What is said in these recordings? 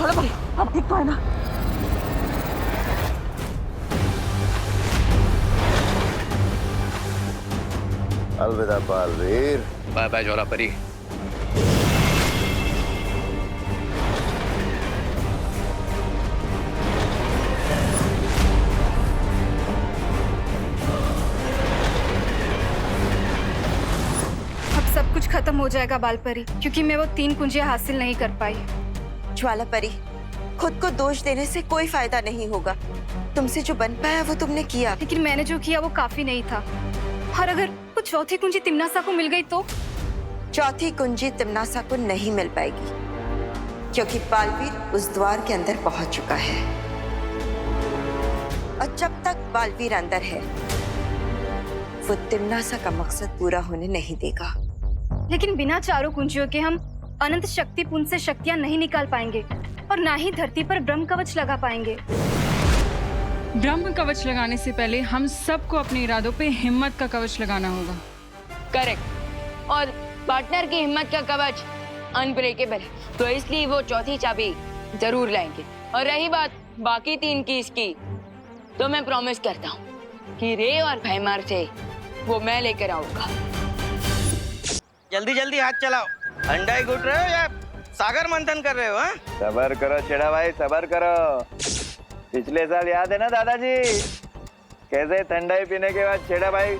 छोड़ो भाई, अब ठीक तो है ना? अलविदा बालवीर। बाय बाय ज्वाला परी। सब कुछ खत्म हो जाएगा बालपरी, क्योंकि मैं वो 3 कुंजियां हासिल नहीं कर पाई। ज्वाला परी, खुद को दोष देने से कोई फायदा नहीं होगा। तुमसे जो बन पाया वो तुमने किया। लेकिन मैंने जो किया वो काफी नहीं था। और अगर वो चौथी कुंजी तिम्नासा को मिल गई तो? चौथी कुंजी तिम्नासा को नहीं मिल पाएगी, क्योंकि बालवीर उस द्वार के अंदर पहुंच चुका है। और जब तक बालवीर अंदर है, वो तिम्नासा का मकसद पूरा होने नहीं देगा। लेकिन बिना चारों कुंजियों के हम अनंत शक्ति पुंज से शक्तियां नहीं निकाल पाएंगे और ना ही धरती पर ब्रह्म कवच लगा पाएंगे। ब्रह्म कवच लगाने से पहले हम सबको अपने इरादों पे हिम्मत का कवच लगाना होगा। करेक्ट। और पार्टनर की हिम्मत का कवच अनब्रेकेबल है, तो इसलिए वो चौथी चाबी जरूर लाएंगे। और रही बात बाकी 3 की इसकी, तो मैं प्रॉमिस करता हूँ कि रे और भैमार से वो मैं लेकर आऊंगा। जल्दी जल्दी हाथ चलाओ। अंडा ही घुट रहे हो या सागर मंथन कर रहे हो? हाँ, सबर करो छेड़ा भाई, सबर करो। पिछले साल याद है ना दादाजी, कैसे ठंडाई पीने के बाद छेड़ा भाई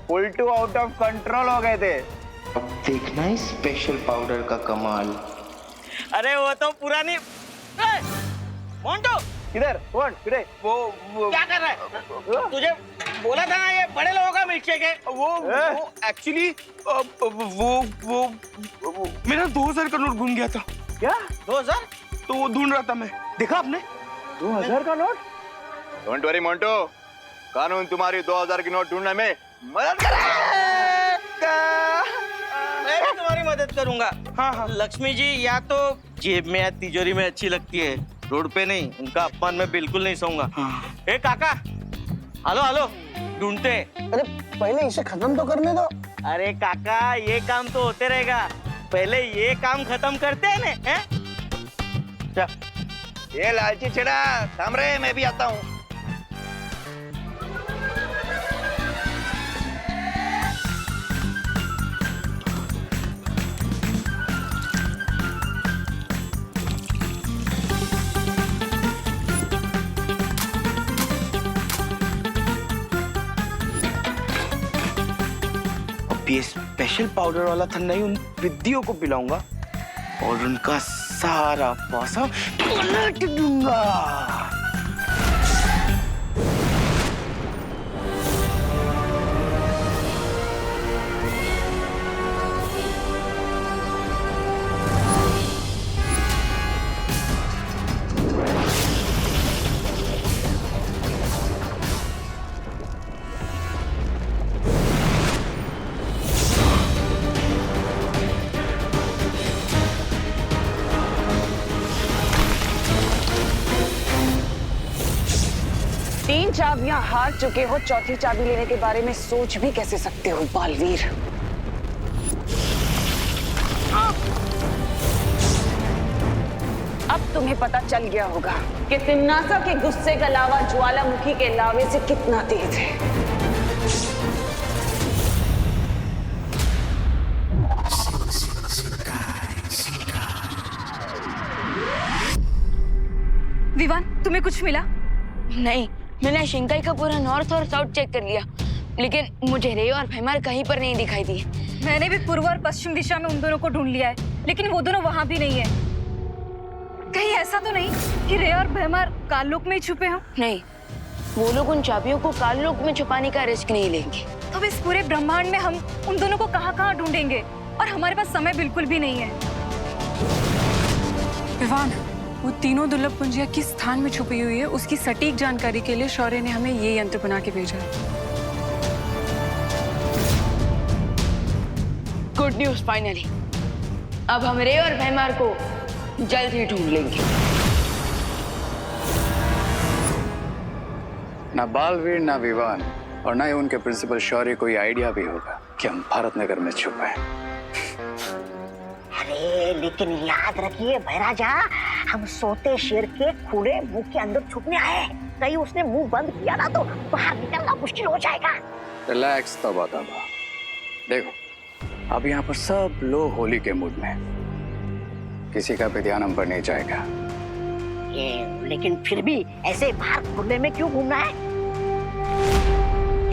full to out of control हो गए थे। अब देखना है स्पेशल पाउडर का कमाल। अरे वो तो पुरानी। मोंटो किधर? कौन? किधर? वो क्या कर रहा है? तुझे बोला था ना ये बड़े लोगों का मिल्कशेक है। वो एक्चुअली वो मेरा 2000 का नोट गुम गया था। क्या? 2000? तो वो ढूंढ रहा था मैं। देखा आपने? 2000 का नोट? डोंट वरी मोंटो, कानून तुम्हारी 2000 की नोट ढूंढने में मदद करेगा। मैं भी तुम्हारी मदद करूंगा। हाँ, लक्ष्मी जी या तो जेब में या तिजोरी में अच्छी लगती है, रोड पे नहीं। उनका अपमान मैं बिल्कुल नहीं सहूंगा। ए काका, हेलो हेलो, ढूंढते। अरे पहले इसे खत्म तो करने दो। अरे काका, ये काम तो होते रहेगा, पहले ये काम खत्म करते हैं ना। हैं? ये लालची छेड़ा थाम रहे, मैं भी आता हूँ। ये स्पेशल पाउडर वाला ठंडा ही उन विद्याओं को पिलाऊंगा और उनका सारा पासा पलट दूंगा। चाबियां हार चुके हो, चौथी चाबी लेने के बारे में सोच भी कैसे सकते हो बालवीर? अब तुम्हें पता चल गया होगा कि तिम्नासा के गुस्से का लावा ज्वालामुखी के लावे से कितना तेज है। विवान, तुम्हें कुछ मिला? नहीं, मैंने शिंकाई का पूरा नॉर्थ और साउथ चेक कर लिया, लेकिन मुझे रे और भैमार कहीं पर नहीं दिखाई दी। मैंने भी पूर्व और पश्चिम दिशा में उन दोनों को ढूंढ लिया है, लेकिन वो दोनों वहां भी नहीं है। कहीं ऐसा तो नहीं कि रे और भैमार काललोक में ही छुपे हों? नहीं, वो लोग उन चाबियों को काललोक में छुपाने का रिस्क नहीं लेंगे। तो इस पूरे ब्रह्मांड में हम उन दोनों को कहाँ-कहाँ ढूंढेंगे? और हमारे पास समय बिल्कुल भी नहीं है। विवान, वो तीनों दुर्लभ कुंजियां किस स्थान में छुपी हुई है, उसकी सटीक जानकारी के लिए शौर्य ने हमें ये यंत्र बना के भेजा है। गुड न्यूज, फाइनली अब हम रे और भैमार को जल्द ही ढूंढ लेंगे। ना बालवीर, ना विवान और ना ही उनके प्रिंसिपल शौर्य को ये आइडिया भी होगा कि हम भारत नगर में छुपे हैं। अरे लेकिन याद रखिए भैराजा, हम सोते शेर के खुले मुंह के अंदर छुपने आए हैं। कहीं उसने मुंह बंद किया ना तो बाहर निकलना मुश्किल हो जाएगा। रिलैक्स तबा तबा। देखो अब यहाँ पर सब लोग होली के मूड में, किसी का भी ध्यान हम पर नहीं जाएगा। लेकिन फिर भी ऐसे बाहर खुले में क्यों घूमना है?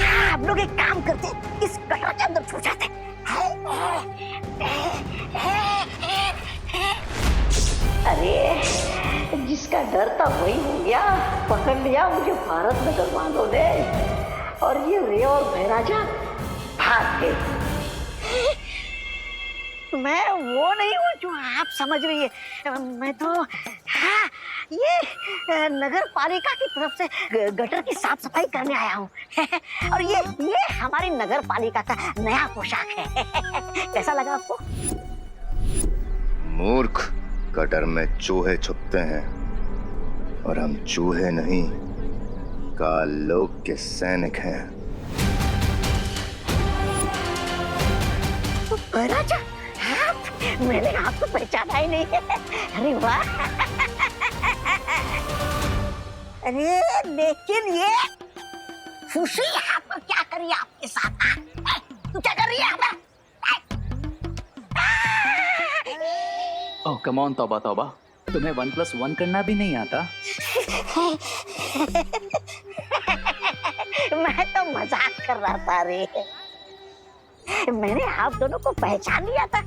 हाँ, हम लोग एक काम करते हैं, इस गटर के अंदर छुप जाते हैं। अरे जिसका डर था वही हो गया, पकड़ लिया मुझे भारत नगर वालों ने, और ये रे और भैराजा भाग गए। मैं वो नहीं हूँ जो आप समझ रही है। मैं तो हाँ, ये नगर पालिका की तरफ से गटर की साफ सफाई करने आया हूँ। और ये हमारी नगर पालिका का नया पोशाक है। कैसा लगा आपको? मूर्ख, गटर में चूहे छुपते हैं और हम चूहे नहीं, काल लोक के सैनिक हैं। राजा, मैंने आपको पहचाना ही नहीं है। अरे वाह! अरे लेकिन ये खुशी यहाँ पर क्या करी आपके साथ? तू क्या कर रही है? ओह कम ऑन तौबा तौबा, तुम्हें 1+1 करना भी नहीं आता? मैं तो मजाक कर रहा था रे। मैंने आप दोनों को पहचान लिया था।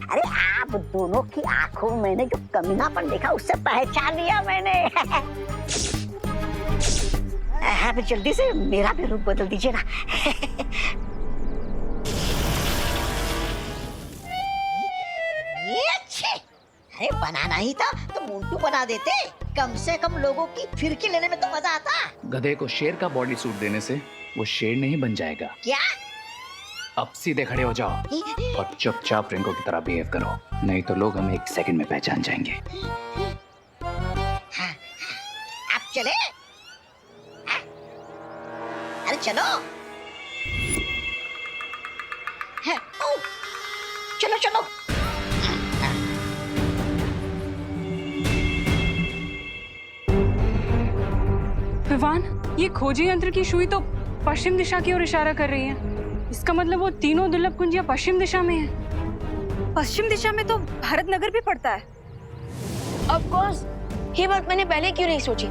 अरे आप दोनों की आंखों में मैंने जो कमीनापन देखा उससे पहचान लिया मैंने। आप जल्दी से मेरा भी रूप बदल दीजिए ना। ये अच्छे, अरे बनाना ही था तो मोंटू बना देते, कम से कम लोगों की फिरकी लेने में तो मजा आता। गधे को शेर का बॉडी सूट देने से वो शेर नहीं बन जाएगा। क्या? अब सीधे खड़े हो जाओ और चुपचाप रिंको की तरह बिहेव करो, नहीं तो लोग हमें 1 सेकंड में पहचान जाएंगे। हाँ, आप चले? हाँ? अरे चलो। हाँ, ओ, चलो चलो। विवान, ये खोजी यंत्र की सुई तो पश्चिम दिशा की ओर इशारा कर रही है। इसका मतलब वो तीनों दुर्लभ कुंजियां पश्चिम दिशा में है। पश्चिम दिशा में तो भारत नगर भी पड़ता है। ऑफ कोर्स, ये बात मैंने पहले क्यों नहीं सोची?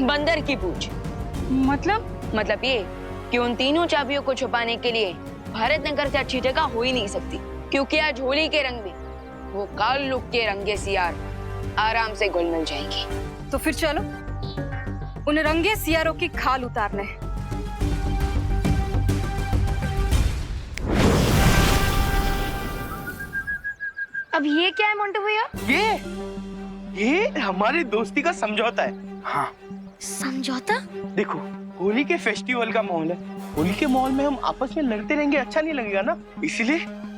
बंदर की पूछ। मतलब ये कि उन तीनों चाबियों को छुपाने के लिए भारत नगर से अच्छी जगह हो ही नहीं सकती, क्योंकि आज होली के रंग में वो काल लुक के रंगे सियार आराम से घुल मिल जाएंगे। तो फिर चलो उन रंगे सियारों की खाल उतारने। अब ये क्या है मोंटू भैया? ये हमारी दोस्ती का समझौता है। हाँ, समझौता? देखो होली के फेस्टिवल का माहौल है, होली के माहौल में हम आपस में लड़ते रहेंगे अच्छा नहीं लगेगा ना, इसीलिए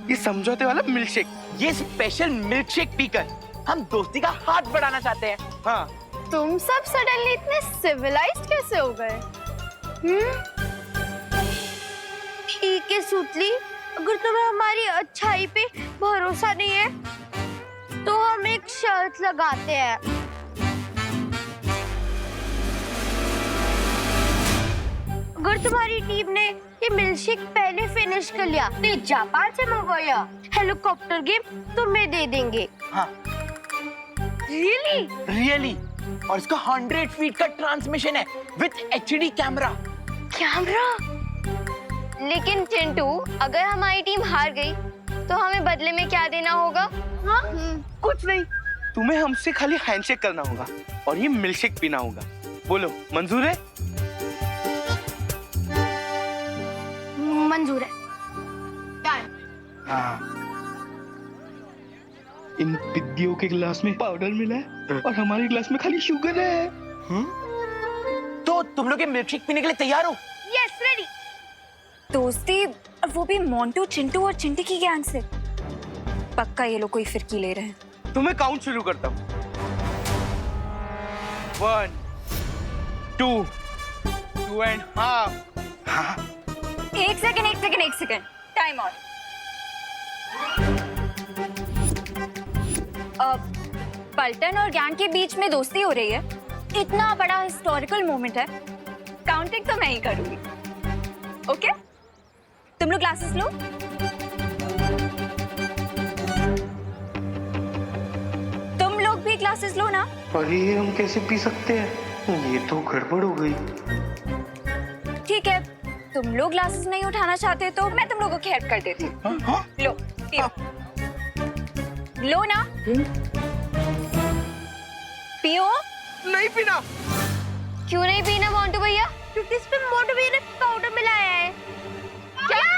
ये समझौते वाला मिल्कशेक, ये स्पेशल मिल्कशेक पीकर हम दोस्ती का हाथ बढ़ाना चाहते हैं। हाँ, तुम सब सडनली इतने सिविलाइज्ड कैसे हो गए? ठीक है सुतली, अगर तुम्हें हमारी अच्छाई पे भरोसा नहीं है तो हम एक शर्त लगाते हैं। अगर तुम्हारी टीम ने ये मिल्कशेक पहले फिनिश कर लिया तो जापान से मंगवाया हेलीकॉप्टर गेम तुम्हें दे देंगे। हाँ। रियली और इसका 100 फीट का ट्रांसमिशन है विद HD कैमरा। लेकिन चिंटू, अगर हमारी टीम हार गई तो हमें बदले में क्या देना होगा? हाँ? कुछ नहीं, तुम्हें हमसे खाली हैंडशेक करना होगा और ये मिल्कशेक पीना होगा। बोलो मंजूर है? मंजूर है। हाँ। इन पिद्दियों के गिलास में पाउडर मिला है और हमारे गिलास में खाली शुगर है। तो तुम लोग ये मिल्कशेक पीने के लिए तैयार हो? Yes, ready. दोस्ती, वो भी मोंटू, चिंटू और चिंटी की गैंग से। पक्का ये लोग कोई फिरकी ले रहे हैं। तुम्हें काउंट शुरू करता हूँ। 1, 2, 2.5। हाँ। एक सेकंड। Time out. पलटन और गैंग के बीच में दोस्ती हो रही है। इतना बड़ा हिस्टोरिकल मोमेंट है, काउंटिंग तो मैं ही करूंगी। ओके, तुम लोग ग्लासेस लो। तुम लोग भी ग्लासेस लो ना। अरे ये हम कैसे पी सकते हैं? ये तो गड़बड़ हो गई। ठीक है, तुम लोग ग्लासेस नहीं उठाना चाहते तो मैं तुम लोगों की हेल्प कर देती हूँ। लो पियो। लो ना। पियो। नहीं पीना। क्यों नहीं पीना मोंटू भैया? क्योंकि इसमें मोंटू भैया ने पाउडर मिलाया है। क्या?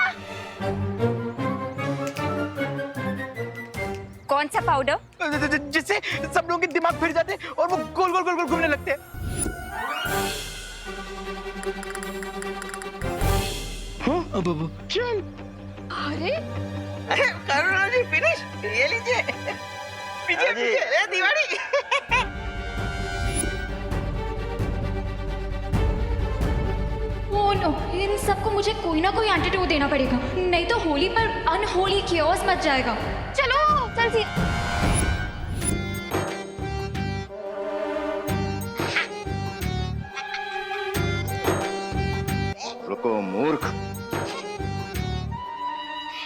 कौन सा पाउडर? जिससे सब लोगों के दिमाग फिर जाते और वो गोल गोल गोल गोल घूमने लगते हैं। चल। अरे करुणा जी फिनिश। ये लीजिए। पीछे पीछे दीवारी। ओह नो, इन सबको मुझे कोई ना कोई एंटीडोट देना पड़ेगा, नहीं तो होली पर अनहोली कियोस मच जाएगा। चलो चल सी। रुको मूर्ख।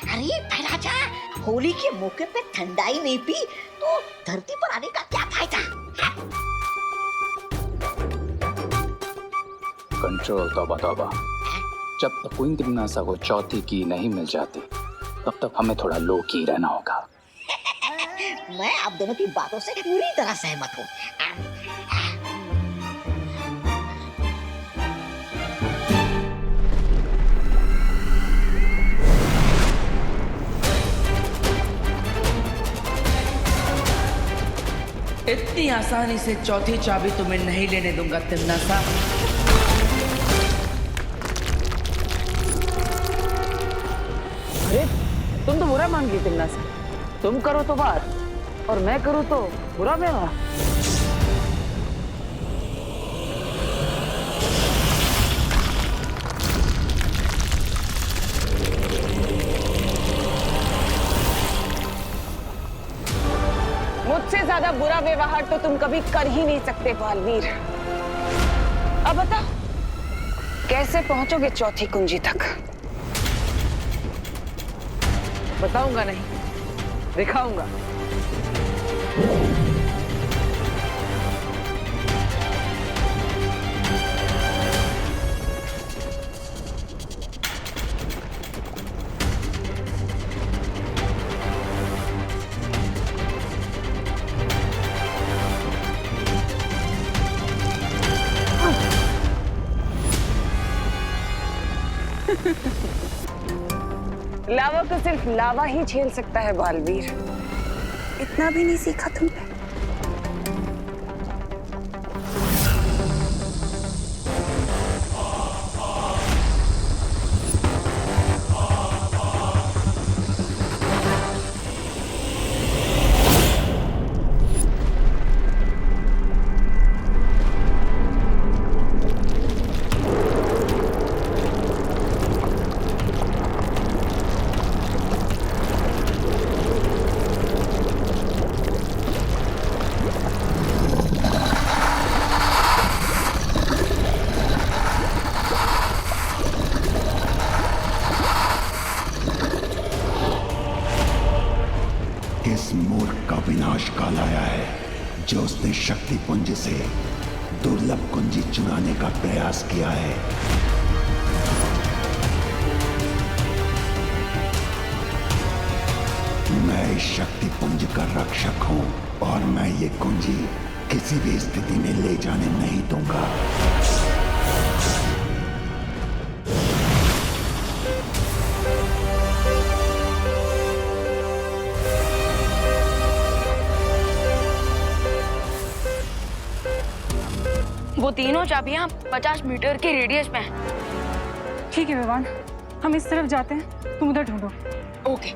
अरे राजा, होली के मौके पे ठंडाई नहीं पी तो धरती पर आने का क्या फायदा? कंट्रोल तौबा तौबा। जब तक क्वीन तिमनासा को चौथी की नहीं मिल जाती तब तक हमें थोड़ा लो की रहना होगा। मैं आप दोनों की बातों से पूरी तरह सहमत हूँ। इतनी आसानी से चौथी चाबी तुम्हें नहीं लेने दूंगा तिमनासा। अरे तुम तो बुरा मान गई तिमनासा। तुम करो तो बात और मैं करूँ तो बुरा व्यवहार। मुझसे ज्यादा बुरा व्यवहार तो तुम कभी कर ही नहीं सकते बालवीर। अब बताओ कैसे पहुंचोगे चौथी कुंजी तक? बताऊंगा नहीं, दिखाऊंगा। लावा को सिर्फ लावा ही झेल सकता है बालवीर। इतना भी नहीं सीखा तुमने? इस मूर्ख का विनाश काल आया है जो उसने शक्ति पुंज से दुर्लभ कुंजी चुराने का प्रयास किया है। मैं इस शक्ति पुंज का रक्षक हूं और मैं ये कुंजी किसी भी स्थिति में ले जाने नहीं दूंगा। वो तीनों चाबियां 50 मीटर के रेडियस में हैं। ठीक है विवान, हम इस तरफ जाते हैं, तुम उधर ढूंढो। ओके।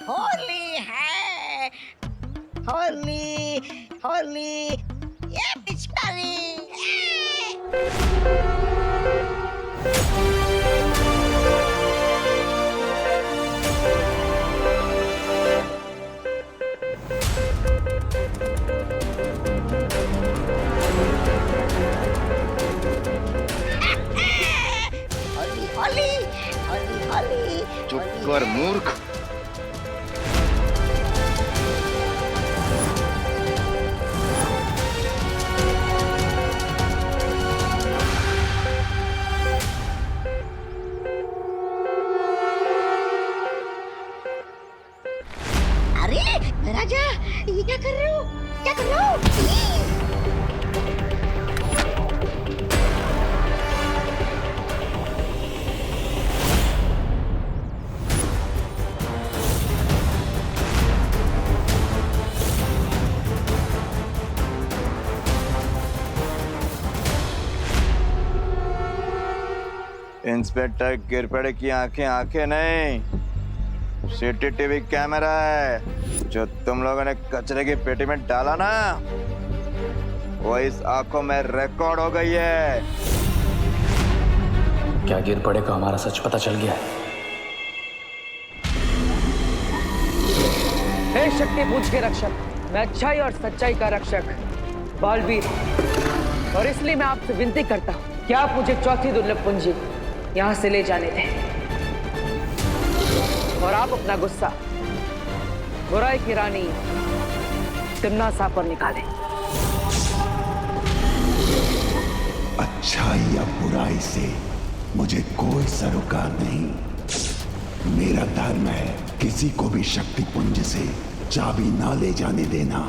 होली है, होली होली, ये पिचकारी। ताकतवर मूर्ख। अरे राजा, ये क्या कर रहे हो? क्या कर रहे हो? इंस्पेक्टर गिरपड़े की आंखें आंखें नहीं, सीसीटीवी कैमरा है। जो तुम लोगों ने कचरे की पेटी में डाला ना, वो इस आंखों में रिकॉर्ड हो गई है। क्या गिरपड़े को हमारा सच पता चल गया है? हे शक्ति पुंज के रक्षक, मैं अच्छाई और सच्चाई का रक्षक बालवीर, और इसलिए मैं आपसे विनती करता हूँ कि आप मुझे चौथी दुर्लभ कुंजी यहाँ से ले जाने दें और आप अपना गुस्सा बुराई की रानी तिम्नासा पर निकालें। अच्छाई या बुराई से मुझे कोई सरोकार नहीं। मेरा धर्म है किसी को भी शक्ति पुंज से चाबी ना ले जाने देना।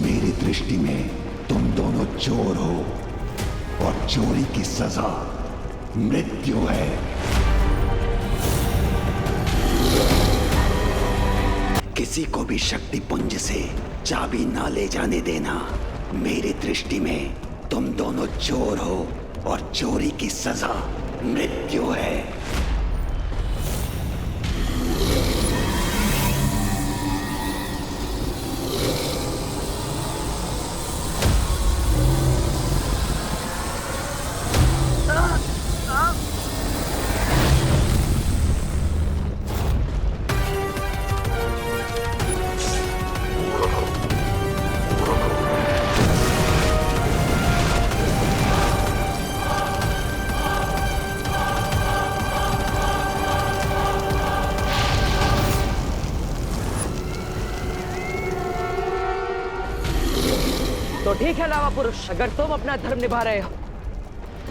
मेरी दृष्टि में तुम दोनों चोर हो और चोरी की सजा मृत्यु है। किसी को भी शक्ति पुंज से चाबी ना ले जाने देना। मेरी दृष्टि में तुम दोनों चोर हो और चोरी की सजा मृत्यु है। तो ठीक है लावा पुरुष, अगर तुम अपना धर्म निभा रहे हो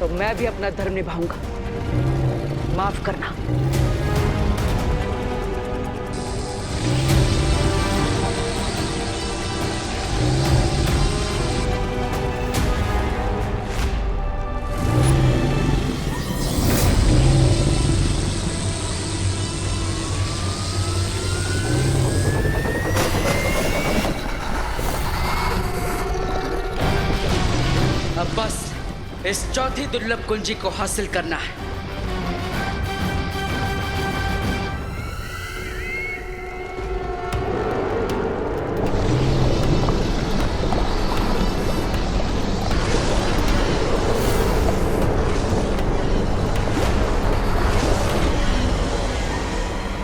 तो मैं भी अपना धर्म निभाऊंगा। माफ करना। अब बस इस चौथी दुर्लभ कुंजी को हासिल करना है।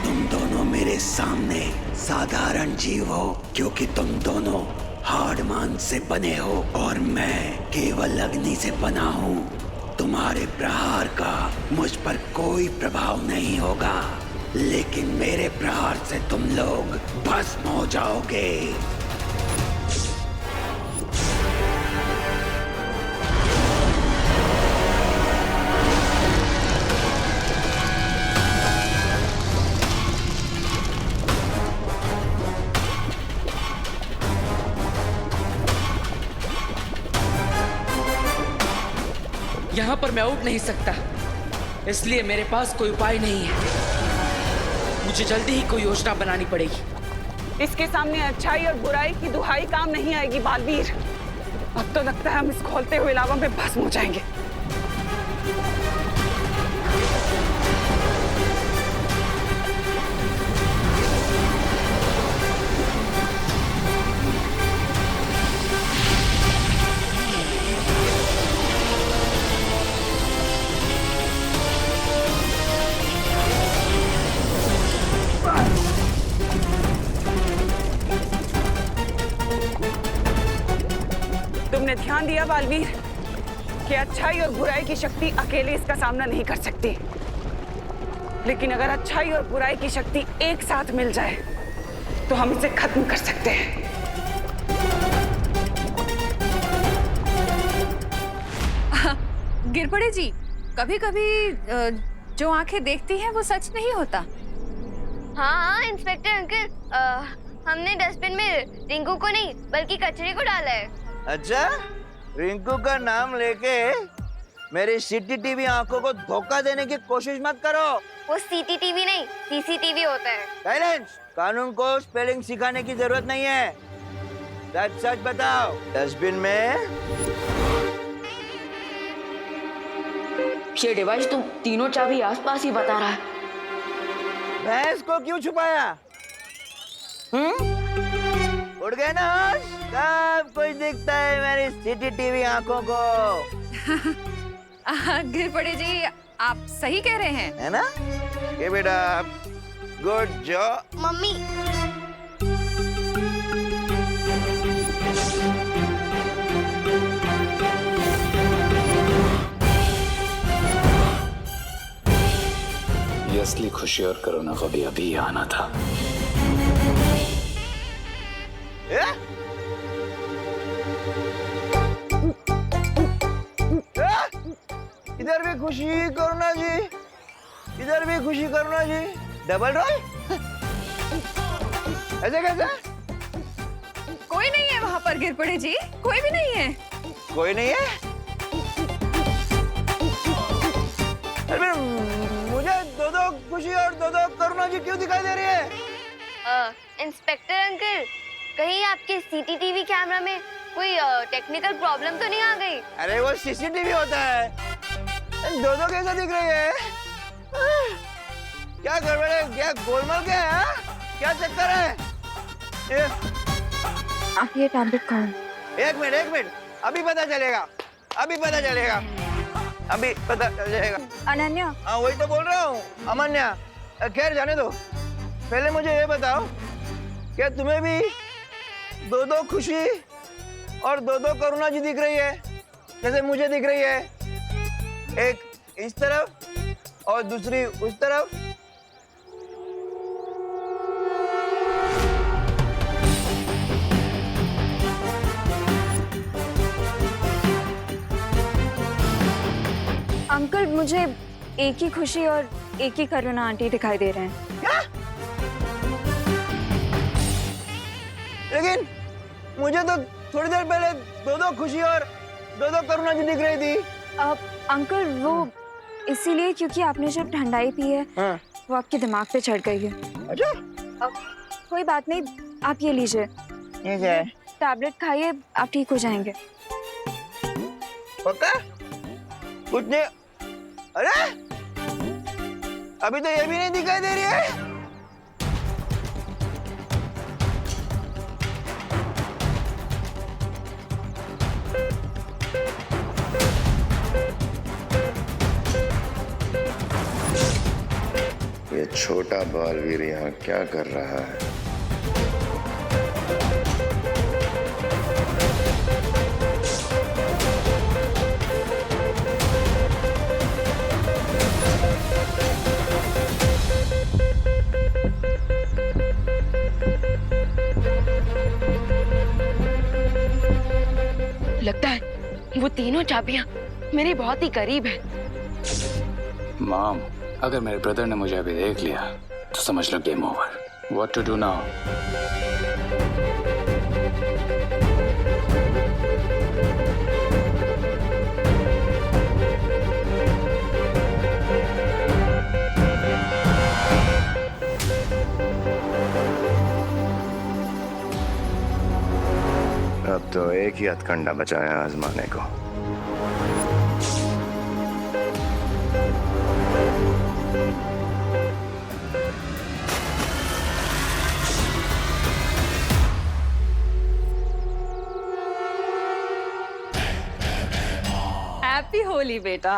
तुम दोनों मेरे सामने साधारण जीव हो, क्योंकि तुम दोनों हाड़मान से बने हो और मैं केवल अग्नि से बना हूँ। तुम्हारे प्रहार का मुझ पर कोई प्रभाव नहीं होगा, लेकिन मेरे प्रहार से तुम लोग भस्म हो जाओगे। यहाँ पर मैं उठ नहीं सकता, इसलिए मेरे पास कोई उपाय नहीं है। मुझे जल्दी ही कोई योजना बनानी पड़ेगी। इसके सामने अच्छाई और बुराई की दुहाई काम नहीं आएगी बालवीर। अब तो लगता है हम इस खोलते हुए लावा में भस्म हो जाएंगे। तुमने ध्यान दिया बालवीर कि अच्छाई और बुराई की शक्ति अकेले इसका सामना नहीं कर सकती। लेकिन अगर अच्छाई और बुराई की शक्ति एक साथ मिल जाए तो हम इसे खत्म कर सकते हैं। गिरपड़े जी, कभी कभी जो आंखें देखती हैं वो सच नहीं होता। हाँ हाँ इंस्पेक्टर अंकल, हमने डस्टबिन में रिंकू को नहीं बल्कि कचरे को डाला है। अच्छा, रिंकू का नाम लेके मेरी सीसीटीवी आंखों को धोखा देने की कोशिश मत करो। वो सीसीटीवी नहीं सीसीटीवी होता है। साइलेंस। कानून को स्पेलिंग सिखाने की जरूरत नहीं है। सच सच बताओ, डस्टबिन में ये डिवाइस तो तीनों चाबी आसपास ही बता रहा है। भैंस को क्यों छुपाया? उड़ गए ना होश? सब कुछ दिखता है मेरी सीसीटीवी आंखों को। गिरपड़े जी, आप सही कह रहे हैं, है ना? ये बेटा, गुड जॉब। मम्मी ये असली खुशी और कोरोना को भी अभी आना था। इधर भी खुशी करुणा जी, इधर भी खुशी करुणा जी। Double role? ऐसे कैसे? कोई नहीं है वहाँ पर गिरपड़े जी, कोई भी नहीं है। कोई नहीं है? अरे मुझे दो खुशी और दो करुणा जी क्यों दिखाई दे रही है? इंस्पेक्टर अंकल, कहीं आपके सीसीटीवी कैमरा में कोई टेक्निकल प्रॉब्लम तो नहीं आ गई? अरे वो सीसीटीवी होता है। दो कैसे दिख रही है? क्या गड़बड़ है? क्या गोलमाल क्या है? क्या चक्कर है? आप ये टैबलेट खाओ। एक मिनट, अभी पता चलेगा, अभी पता चलेगा, अभी पता चल जाएगा। अनन्या। हाँ वही तो बोल रहा हूँ, अमन्या। खैर जाने दो, पहले मुझे ये बताओ, क्या तुम्हें भी दो खुशी और दो करुणा जी दिख रही है जैसे मुझे दिख रही है? एक इस तरफ और दूसरी उस तरफ। अंकल, मुझे एक ही खुशी और एक ही करुणा आंटी दिखाई दे रहे हैं। क्या? लेकिन मुझे तो थोड़ी देर पहले दो खुशी और दो करुणा जी दिख रही थी। अंकल, वो इसीलिए क्योंकि आपने जब ठंडाई पी है, हाँ। वो आपके दिमाग पे चढ़ गई है। अच्छा? कोई बात नहीं, आप ये लीजिए, टैबलेट खाइए, आप ठीक हो जाएंगे। पक्का? कुछ नहीं? अरे अभी तो ये भी नहीं दिखाई दे रही है। ये छोटा बालवीर यहाँ क्या कर रहा है? लगता है वो तीनों चाबियां मेरे बहुत ही करीब है। मॉम, अगर मेरे ब्रदर ने मुझे अभी देख लिया तो समझ लो game over. What to do now? अब तो एक ही हथकंडा बचा है आजमाने को। हैप्पी होली बेटा।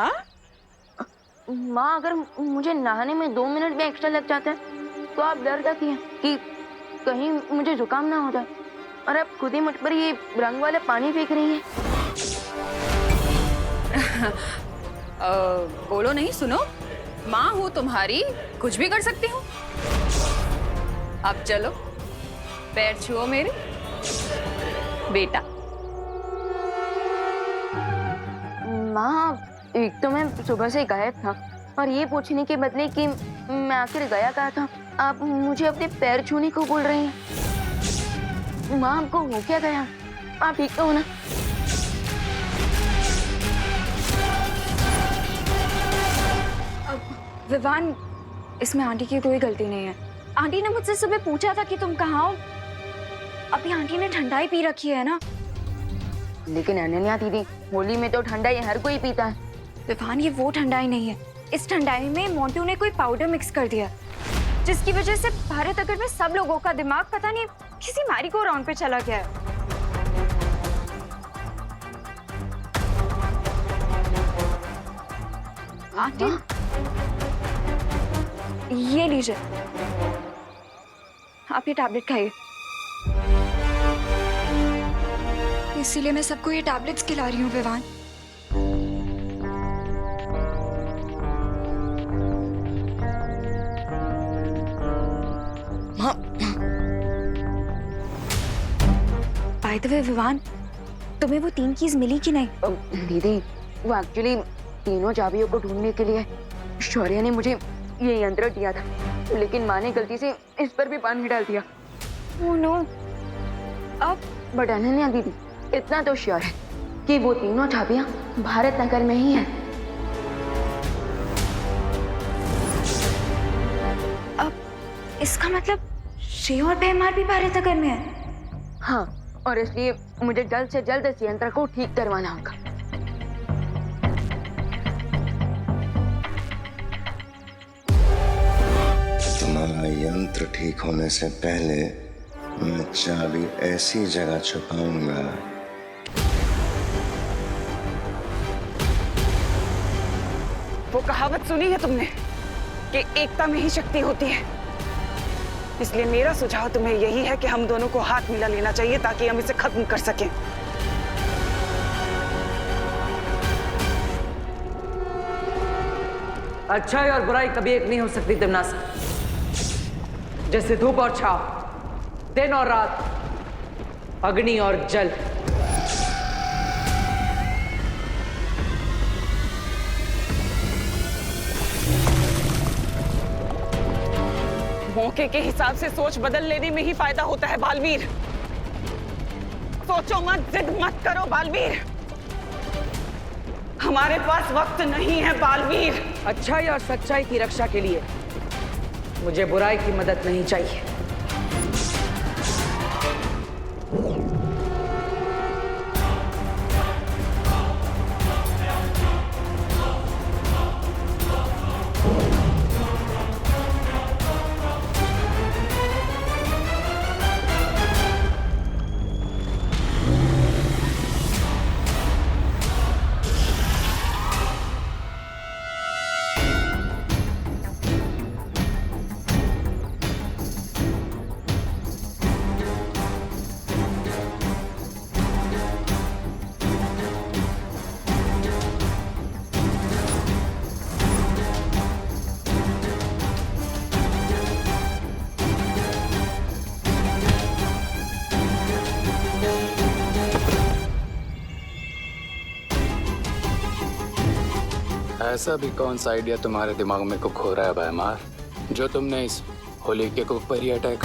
माँ, अगर मुझे नहाने में 2 मिनट भी एक्स्ट्रा लग जाते हैं तो आप डर जाती हैं कि कहीं मुझे जुकाम ना हो जाए, और आप खुद ही मुझ पर ये रंग वाले पानी फेंक रही हैं। बोलो नहीं, सुनो। माँ हूँ तुम्हारी, कुछ भी कर सकती हूँ। अब चलो, पैर छुओ मेरे बेटा। माँ, एक तो मैं सुबह से गायब था और ये पूछने के बदले कि मैं आखिर गया कहाँ था, आप मुझे अपने पैर छूने को बोल रही हैं। माँ, आपको हो क्या गया? आप ठीक तो हो ना? विवान, इसमें आंटी की कोई गलती नहीं है। आंटी ने मुझसे सुबह पूछा था कि तुम कहाँ हो। अभी आंटी ने ठंडाई पी रखी है ना। लेकिन अनन्या दीदी, होली में तो ठंडाई हर कोई पीता है। विवान, ये वो ठंडाई नहीं है। इस ठंडाई में मोंटू ने कोई पाउडर मिक्स कर दिया, जिसकी वजह से भारत नगर में सब लोगों का दिमाग पता नहीं किसी मैरी को राउंड पे चला गया है। आंटी, ये लीजिए, आप ये टैबलेट खाइए। इसीलिए मैं सबको ये टैबलेट्स खिला रही हूँ Vivan. By the way Vivan, तुम्हें वो 3 कीज मिली कि नहीं? दीदी, वो एक्चुअली तीनों चाबियों को ढूंढने के लिए शौर्य ने मुझे ये यंत्र दिया था, लेकिन माँ ने गलती से इस पर भी पानी डाल दिया। Oh no. अब बट अनन्या दीदी, इतना तो श्योर है कि वो तीनों चाबियां भारत नगर में ही हैं। अब इसका मतलब श्री और बेमार भी भारत नगर में है? हाँ, और इसलिए मुझे जल्द से जल्द इस यंत्र को ठीक करवाना होगा। तुम्हारा यंत्र ठीक होने से पहले मैं चाबी ऐसी जगह छुपाऊंगा वो कहावत सुनी है तुमने कि एकता में ही शक्ति होती है। इसलिए मेरा सुझाव तुम्हें यही है कि हम दोनों को हाथ मिला लेना चाहिए ताकि हम इसे खत्म कर सकें। अच्छाई और बुराई कभी एक नहीं हो सकती तिमनासा। जैसे धूप और छाव, दिन और रात, अग्नि और जल। मौके के हिसाब से सोच बदल लेने में ही फायदा होता है बालवीर। सोचो मत, जिद मत करो बालवीर। हमारे पास वक्त नहीं है बालवीर। अच्छाई और सच्चाई की रक्षा के लिए मुझे बुराई की मदद नहीं चाहिए। ऐसा भी कौन सा आइडिया तुम्हारे दिमाग में को खो रहा है भयमार, जो तुमने इस होली के ऊपर ही अटैक